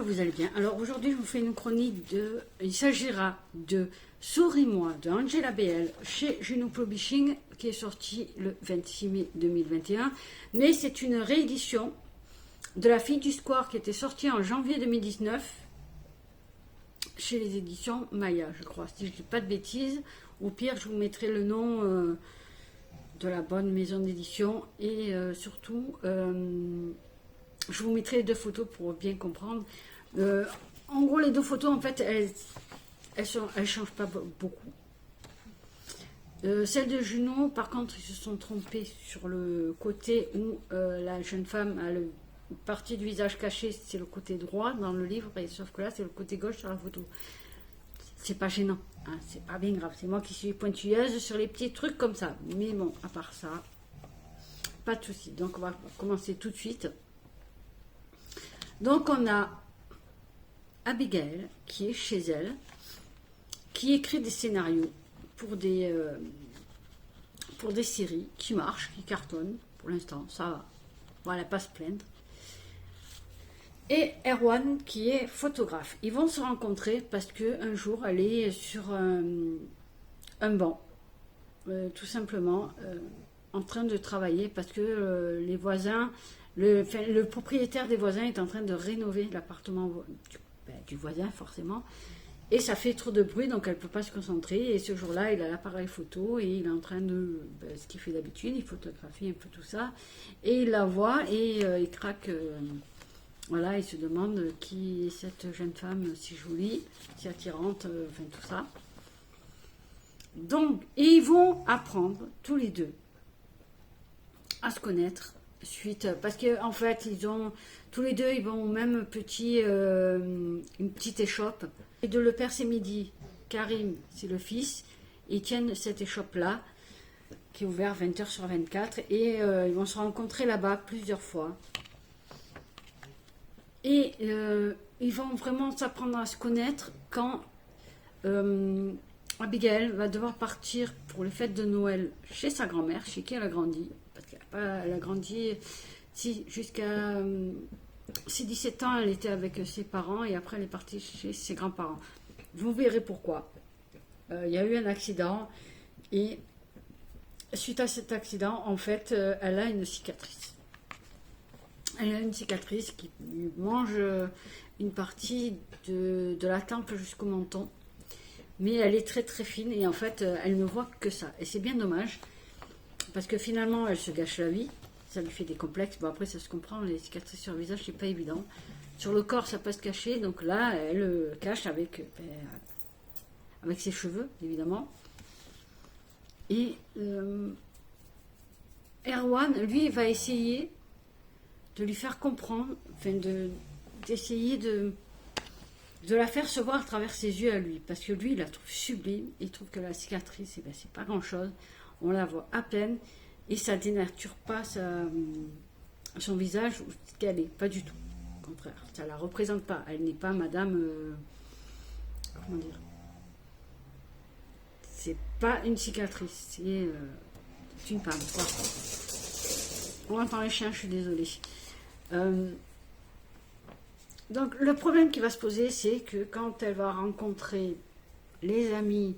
vous allez bien. Alors aujourd'hui, je vous fais une chronique de... Il s'agira de Souris-moi de Angela BL chez Juno Publishing qui est sorti le 26 mai 2021. Mais c'est une réédition de La fille du square qui était sortie en janvier 2019 chez les éditions Maya, je crois. Si je ne dis pas de bêtises, au pire, je vous mettrai le nom de la bonne maison d'édition et surtout... je vous mettrai les deux photos pour bien comprendre. En gros, les deux photos, en fait, elles changent pas beaucoup. Celle de Juno, par contre, ils se sont trompés sur le côté où la jeune femme a une partie du visage caché, c'est le côté droit dans le livre, et sauf que là, c'est le côté gauche sur la photo. C'est pas gênant, hein, c'est pas bien grave. C'est moi qui suis pointilleuse sur les petits trucs comme ça. Mais bon, à part ça, pas de souci. Donc, on va commencer tout de suite. Donc on a Abigail qui est chez elle, qui écrit des scénarios pour des séries qui marchent, qui cartonnent. Pour l'instant, ça va. Voilà, pas se plaindre. Et Erwan qui est photographe. Ils vont se rencontrer parce qu'un jour, elle est sur un banc, tout simplement, en train de travailler parce que les voisins... Le propriétaire des voisins est en train de rénover l'appartement du voisin, forcément. Et ça fait trop de bruit, donc elle ne peut pas se concentrer. Et ce jour-là, il a l'appareil photo et il est en train de... ce qu'il fait d'habitude, il photographie un peu tout ça. Et il la voit et il craque. Voilà, il se demande qui est cette jeune femme si jolie, si attirante, enfin tout ça. Donc, et ils vont apprendre, tous les deux, à se connaître. Parce qu'en fait, tous les deux, ils vont au même une petite échoppe. Et de le père, c'est Midi. Karim, c'est le fils. Ils tiennent cette échoppe-là, qui est ouverte 20h sur 24. Et ils vont se rencontrer là-bas plusieurs fois. Et ils vont vraiment s'apprendre à se connaître quand Abigail va devoir partir pour les fêtes de Noël chez sa grand-mère, chez qui elle a grandi. Elle a grandi, jusqu'à ses 17 ans, elle était avec ses parents et après elle est partie chez ses grands-parents. Vous verrez pourquoi. Il y a eu un accident et suite à cet accident, en fait, elle a une cicatrice. Elle a une cicatrice qui lui mange une partie de la tempe jusqu'au menton. Mais elle est très très fine et en fait, elle ne voit que ça. Et c'est bien dommage. Parce que finalement, elle se gâche la vie. Ça lui fait des complexes. Bon, après, ça se comprend. Les cicatrices sur le visage, c'est pas évident. Sur le corps, ça peut se cacher. Donc là, elle cache avec ses cheveux, évidemment. Et Erwan, lui, va essayer de lui faire comprendre, d'essayer de la faire se voir à travers ses yeux à lui. Parce que lui, il la trouve sublime. Il trouve que la cicatrice, c'est pas grand-chose. On la voit à peine et ça dénature pas son visage ou ce qu'elle est, pas du tout. Au contraire, ça la représente pas. Elle n'est pas madame... comment dire? C'est pas une cicatrice, c'est une femme. Voilà. On entend les chiens, je suis désolée. Donc le problème qui va se poser, c'est que quand elle va rencontrer les amis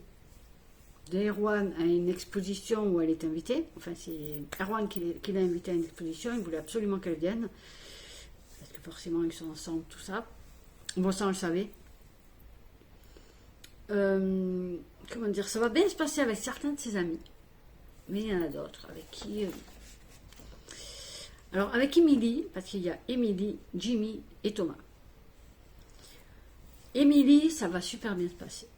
d'Erwan à une exposition où elle est invitée. Enfin, c'est Erwan qui l'a invitée à une exposition. Il voulait absolument qu'elle vienne. Parce que forcément, ils sont ensemble, tout ça. Bon, ça, on le savait. Comment dire, ça va bien se passer avec certains de ses amis. Mais il y en a d'autres avec qui... Alors, avec Emily, parce qu'il y a Emily, Jimmy et Thomas. Emily, ça va super bien se passer.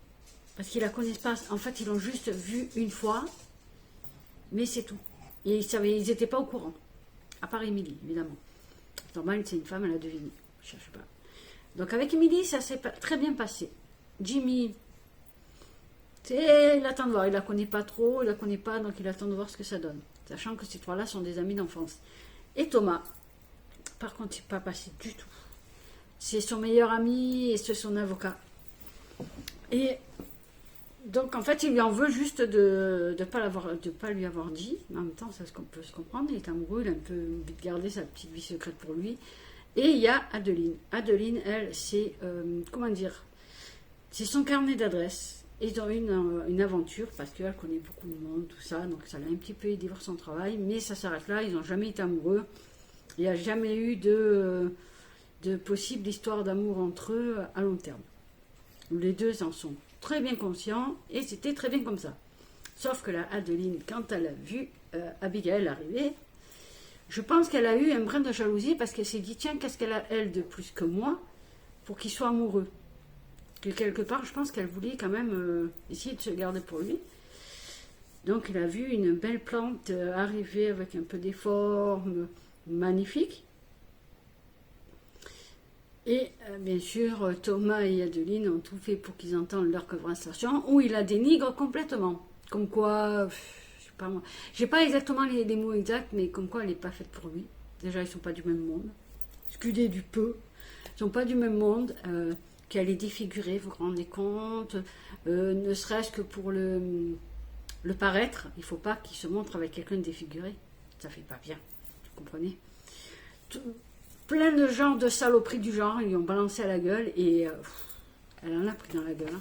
Parce qu'ils la connaissent pas. En fait, ils l'ont juste vue une fois. Mais c'est tout. Et ils n'étaient pas au courant. À part Émilie, évidemment. Normal, c'est une femme, elle a deviné. Je cherche pas. Donc avec Émilie, ça s'est très bien passé. Jimmy, il attend de voir. Il la connaît pas trop. Il la connaît pas, donc il attend de voir ce que ça donne. Sachant que ces trois-là sont des amis d'enfance. Et Thomas, par contre, c'est pas passé du tout. C'est son meilleur ami et c'est son avocat. Et... donc en fait il lui en veut juste de pas lui avoir dit. Mais en même temps ça peut se comprendre, il est amoureux, il a un peu envie de garder sa petite vie secrète pour lui. Et il y a Adeline. Adeline, elle, c'est, comment dire, c'est son carnet d'adresses. Ils ont eu une aventure parce qu'elle connaît beaucoup de monde, tout ça, donc ça l'a un petit peu aidé pour son travail, mais ça s'arrête là, ils n'ont jamais été amoureux. Il n'y a jamais eu de possible histoire d'amour entre eux à long terme. Les deux en sont très bien conscients et c'était très bien comme ça. Sauf que la Adeline, quand elle a vu Abigail arriver, je pense qu'elle a eu un brin de jalousie parce qu'elle s'est dit tiens, qu'est-ce qu'elle a elle de plus que moi pour qu'il soit amoureux. Que quelque part, je pense qu'elle voulait quand même essayer de se garder pour lui. Donc il a vu une belle plante arriver avec un peu des formes magnifiques. Et bien sûr, Thomas et Adeline ont tout fait pour qu'ils entendent leur conversation, où il la dénigre complètement. Comme quoi, je sais pas moi, j'ai pas exactement les mots exacts, mais comme quoi elle n'est pas faite pour lui. Déjà, ils sont pas du même monde. Excusez du peu. Ils sont pas du même monde. Qu'elle est défigurée, vous vous rendez compte. Ne serait-ce que pour le paraître, il faut pas qu'il se montre avec quelqu'un de défiguré. Ça fait pas bien. Vous comprenez? Plein de gens de saloperies du genre, ils lui ont balancé à la gueule et elle en a pris dans la gueule. Hein.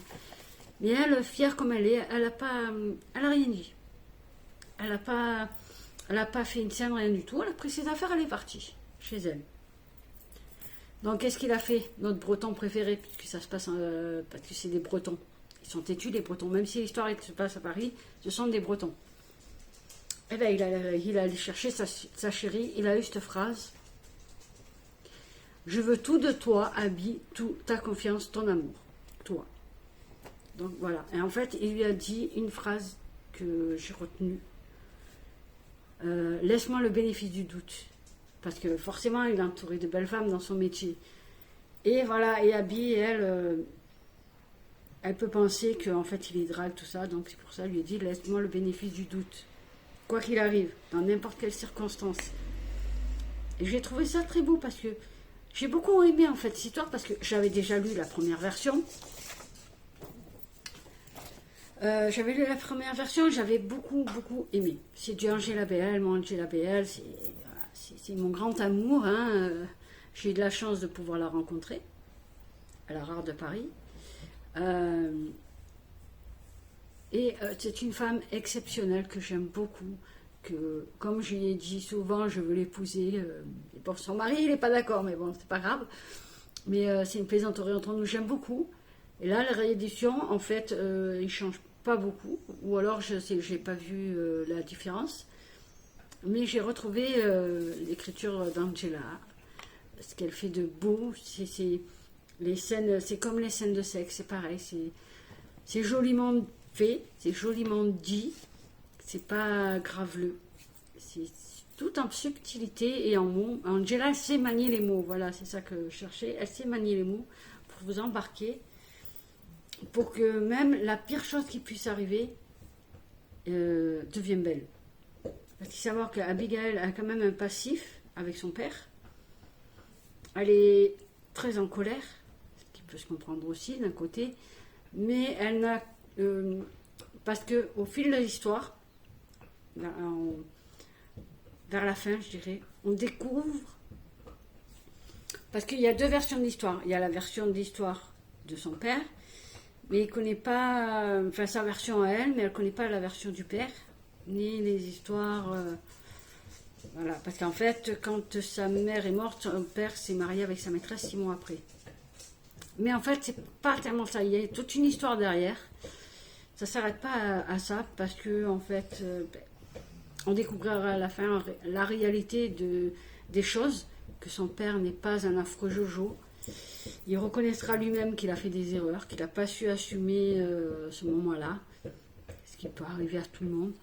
Mais elle, fière comme elle est, elle a rien dit. Elle a pas fait une scène, rien du tout. Elle a pris ses affaires, elle est partie chez elle. Donc qu'est-ce qu'il a fait, notre breton préféré, puisque ça se passe, parce que c'est des bretons. Ils sont têtus les bretons, même si l'histoire se passe à Paris, ce sont des bretons. Et bien il a allé chercher sa chérie, il a eu cette phrase. Je veux tout de toi, Abby, tout, ta confiance, ton amour. Toi. Donc voilà. Et en fait, il lui a dit une phrase que j'ai retenue. Laisse-moi le bénéfice du doute. Parce que forcément, il est entouré de belles femmes dans son métier. Et voilà, et Abby, elle peut penser qu'en fait, il est drague, tout ça. Donc c'est pour ça, il lui a dit, laisse-moi le bénéfice du doute. Quoi qu'il arrive, dans n'importe quelle circonstance. Et j'ai trouvé ça très beau parce que j'ai beaucoup aimé en fait cette histoire parce que j'avais déjà lu la première version. J'avais lu la première version, j'avais beaucoup aimé. C'est du Angela BL, mon Angela BL, c'est mon grand amour. Hein. J'ai eu de la chance de pouvoir la rencontrer à la Rare de Paris. C'est une femme exceptionnelle que j'aime beaucoup. Que, comme je l'ai dit souvent, je veux l'épouser. Bon, son mari, il n'est pas d'accord, mais bon, c'est pas grave. Mais c'est une plaisanterie entre nous, j'aime beaucoup. Et là, la réédition, en fait, il ne change pas beaucoup. Ou alors, je n'ai pas vu la différence. Mais j'ai retrouvé l'écriture d'Angela. Ce qu'elle fait de beau. Les scènes, c'est comme les scènes de sexe, c'est pareil. C'est joliment fait, c'est joliment dit. C'est pas graveleux. C'est tout en subtilité et en mots. Angela, elle sait manier les mots. Voilà, c'est ça que je cherchais. Elle sait manier les mots pour vous embarquer. Pour que même la pire chose qui puisse arriver devienne belle. Parce qu'il faut savoir qu'Abigail a quand même un passif avec son père. Elle est très en colère, ce qui peut se comprendre aussi d'un côté. Mais elle n'a... parce qu'au fil de l'histoire, vers la fin, je dirais, on découvre, parce qu'il y a deux versions de l'histoire. Il y a la version de l'histoire de son père, mais il ne connaît pas, enfin sa version à elle, mais elle ne connaît pas la version du père, ni les histoires. Voilà, parce qu'en fait, quand sa mère est morte, son père s'est marié avec sa maîtresse 6 mois après. Mais en fait, c'est pas tellement ça. Il y a toute une histoire derrière. Ça s'arrête pas à ça, parce que en fait. On découvrira à la fin la réalité des choses, que son père n'est pas un affreux Jojo. Il reconnaîtra lui-même qu'il a fait des erreurs, qu'il n'a pas su assumer ce moment-là, ce qui peut arriver à tout le monde.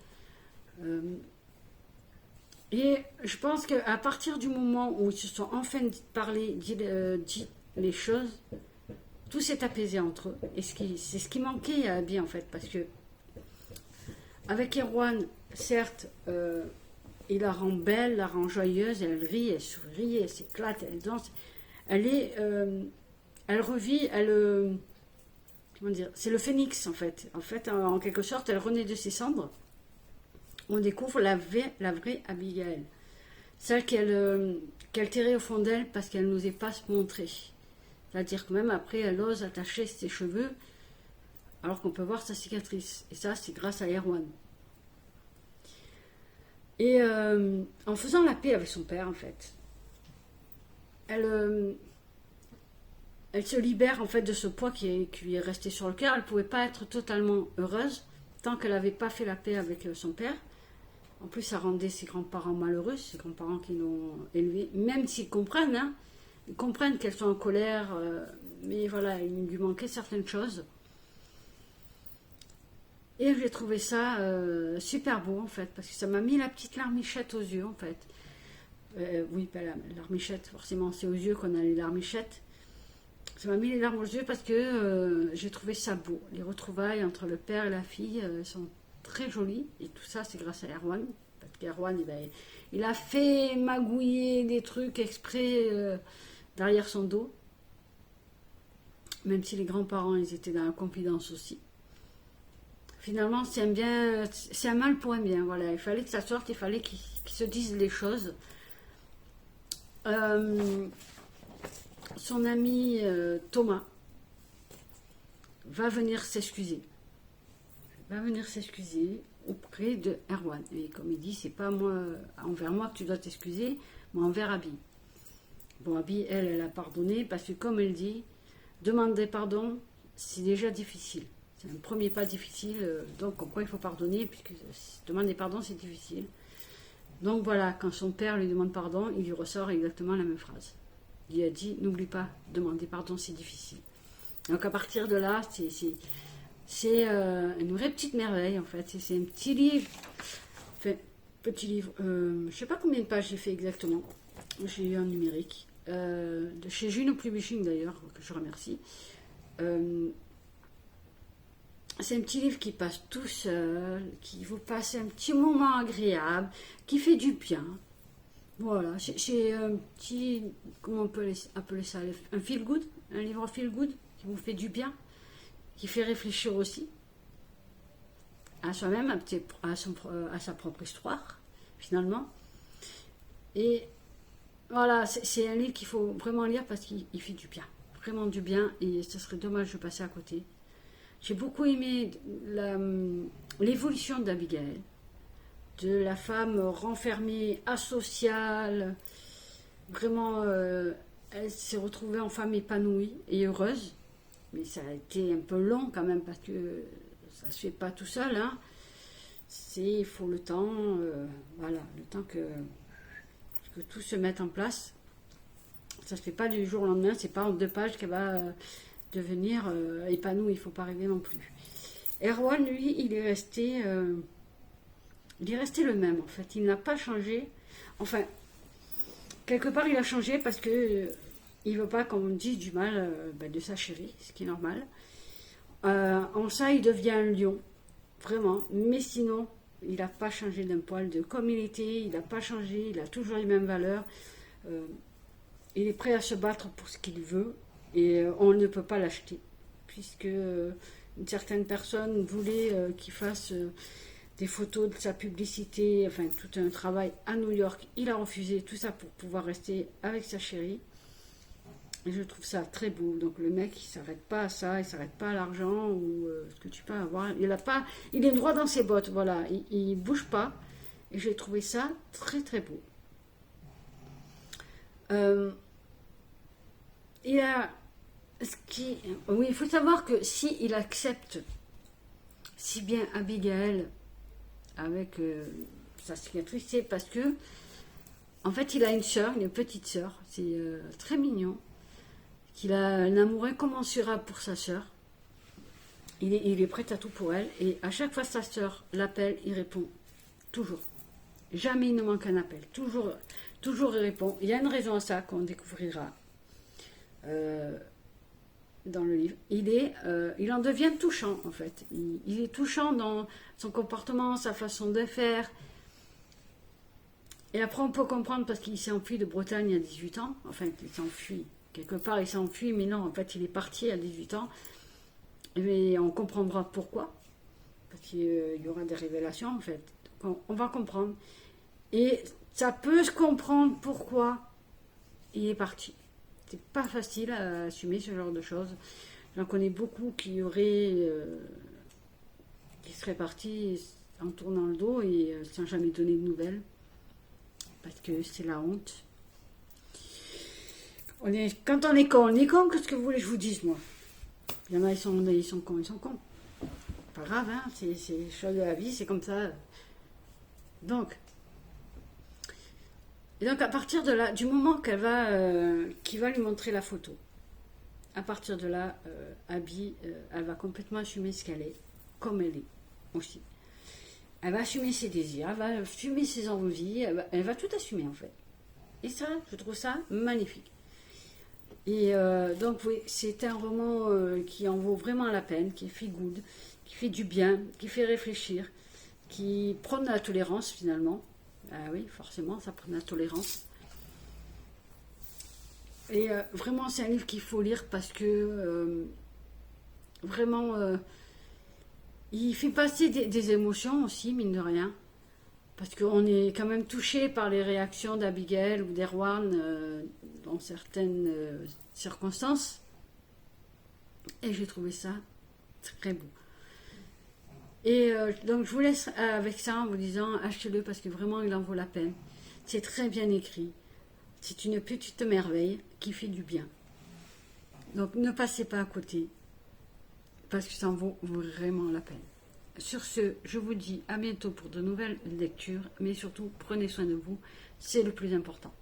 Et je pense qu'à partir du moment où ils se sont enfin dit les choses, tout s'est apaisé entre eux. Et c'est ce qui manquait à Abby en fait, parce que avec Erwan, certes, il la rend belle, la rend joyeuse, elle rit, elle sourit, elle s'éclate, elle danse. Elle revit, comment dire, c'est le phénix en fait. En fait, en quelque sorte, elle renaît de ses cendres. On découvre la vraie Abigail. celle qu'elle tirait au fond d'elle parce qu'elle n'osait pas se montrer. C'est-à-dire que même après, elle ose attacher ses cheveux alors qu'on peut voir sa cicatrice. Et ça, c'est grâce à Erwan. Et en faisant la paix avec son père, en fait, elle se libère en fait de ce poids qui lui est resté sur le cœur. Elle ne pouvait pas être totalement heureuse tant qu'elle n'avait pas fait la paix avec son père. En plus, ça rendait ses grands-parents malheureux, ses grands-parents qui l'ont élevée, même s'ils comprennent, hein, ils comprennent qu'elles sont en colère, mais voilà, il lui manquait certaines choses. Et j'ai trouvé ça super beau, en fait, parce que ça m'a mis la petite larmichette aux yeux, en fait. Oui, pas la larmichette, forcément, c'est aux yeux qu'on a les larmichettes. Ça m'a mis les larmes aux yeux parce que j'ai trouvé ça beau. Les retrouvailles entre le père et la fille sont très jolies. Et tout ça, c'est grâce à Erwan. Parce qu'Erwan, il a fait magouiller des trucs exprès derrière son dos. Même si les grands-parents, ils étaient dans la confidence aussi. Finalement, c'est un bien, c'est un mal pour un bien. Voilà, il fallait que ça sorte, il fallait qu'ils se disent les choses. Son ami Thomas va venir s'excuser. Auprès de Erwan. Et comme il dit, c'est pas moi envers moi que tu dois t'excuser, mais envers Abby. Bon, Abby, elle a pardonné parce que comme elle dit, demander pardon, c'est déjà difficile. C'est un premier pas difficile, donc pourquoi il faut pardonner, puisque demander pardon, c'est difficile. Donc voilà, quand son père lui demande pardon, il lui ressort exactement la même phrase. Il lui a dit, n'oublie pas, demander pardon, c'est difficile. Donc à partir de là, c'est une vraie petite merveille, en fait. C'est un petit livre, enfin, petit livre, je ne sais pas combien de pages j'ai fait exactement. J'ai eu un numérique, de chez Juno Publishing d'ailleurs, que je remercie. C'est un petit livre qui passe tout seul, qui vous passe un petit moment agréable, qui fait du bien. Voilà, c'est un petit, comment on peut appeler ça, un feel good, un livre feel good qui vous fait du bien, qui fait réfléchir aussi à soi-même, à sa propre histoire, finalement. Et voilà, c'est un livre qu'il faut vraiment lire parce qu'il fait du bien, vraiment du bien, et ce serait dommage de passer à côté. J'ai beaucoup aimé l'évolution d'Abigail, de la femme renfermée, asociale, vraiment, elle s'est retrouvée en femme épanouie et heureuse, mais ça a été un peu long quand même parce que ça se fait pas tout seul, hein. Il faut le temps, voilà, le temps que tout se mette en place. Ça se fait pas du jour au lendemain, c'est pas en 2 pages qu'elle va devenir épanouie, il faut pas rêver non plus. Erwan, lui, il est resté le même en fait, il n'a pas changé. Enfin, quelque part il a changé parce que il veut pas qu'on dise du mal de sa chérie, ce qui est normal. En ça, il devient un lion, vraiment. Mais sinon, il n'a pas changé d'un poil de comme il était, il n'a pas changé, il a toujours les mêmes valeurs. Il est prêt à se battre pour ce qu'il veut et on ne peut pas l'acheter. Puisque une certaine personne voulait qu'il fasse des photos de sa publicité, enfin tout un travail à New York. Il a refusé tout ça pour pouvoir rester avec sa chérie. Et je trouve ça très beau. Donc le mec, il s'arrête pas à ça, il s'arrête pas à l'argent ou ce que tu peux avoir. Il est droit dans ses bottes, voilà. Il bouge pas. Et j'ai trouvé ça très très beau. Oui, il faut savoir que si il accepte si bien Abigail avec sa cicatrice, c'est parce que en fait il a une sœur, une petite sœur, c'est très mignon, qu'il a un amour incommensurable pour sa sœur. Il est prêt à tout pour elle et à chaque fois sa sœur l'appelle, il répond toujours. Jamais il ne manque un appel, toujours il répond. Il y a une raison à ça qu'on découvrira dans le livre. Il en devient touchant en fait. Il est touchant dans son comportement, sa façon de faire. Et après on peut comprendre parce qu'il s'est enfui de Bretagne à 18 ans. Enfin, il s'enfuit. Quelque part il s'enfuit, mais non, en fait il est parti à 18 ans. Mais on comprendra pourquoi. Parce qu'il y aura des révélations en fait. On va comprendre. Et Ça peut se comprendre pourquoi il est parti. C'est pas facile à assumer ce genre de choses. J'en connais beaucoup qui seraient partis en tournant le dos et sans jamais donner de nouvelles. Parce que c'est la honte. Quand on est con, qu'est-ce que vous voulez que je vous dise, moi? Il y en a, ils sont cons. Pas grave, hein, c'est les choses de la vie, c'est comme ça. Donc, à partir de là, du moment qu'il va lui montrer la photo, à partir de là, Abby, elle va complètement assumer ce qu'elle est, comme elle est aussi. Elle va assumer ses désirs, elle va assumer ses envies, elle va tout assumer en fait. Et ça, je trouve ça magnifique. Et donc oui, c'est un roman qui en vaut vraiment la peine, qui est feel good, qui fait du bien, qui fait réfléchir, qui prône la tolérance finalement. Ah oui, forcément, ça prône la tolérance. Et vraiment, c'est un livre qu'il faut lire parce que vraiment, il fait passer des émotions aussi, mine de rien. Parce qu'on est quand même touché par les réactions d'Abigail ou d'Erwan dans certaines circonstances. Et j'ai trouvé ça très beau. Et donc je vous laisse avec ça en vous disant achetez-le parce que vraiment il en vaut la peine. C'est très bien écrit. C'est une petite merveille qui fait du bien. Donc ne passez pas à côté parce que ça en vaut vraiment la peine. Sur ce, je vous dis à bientôt pour de nouvelles lectures, mais surtout prenez soin de vous, c'est le plus important.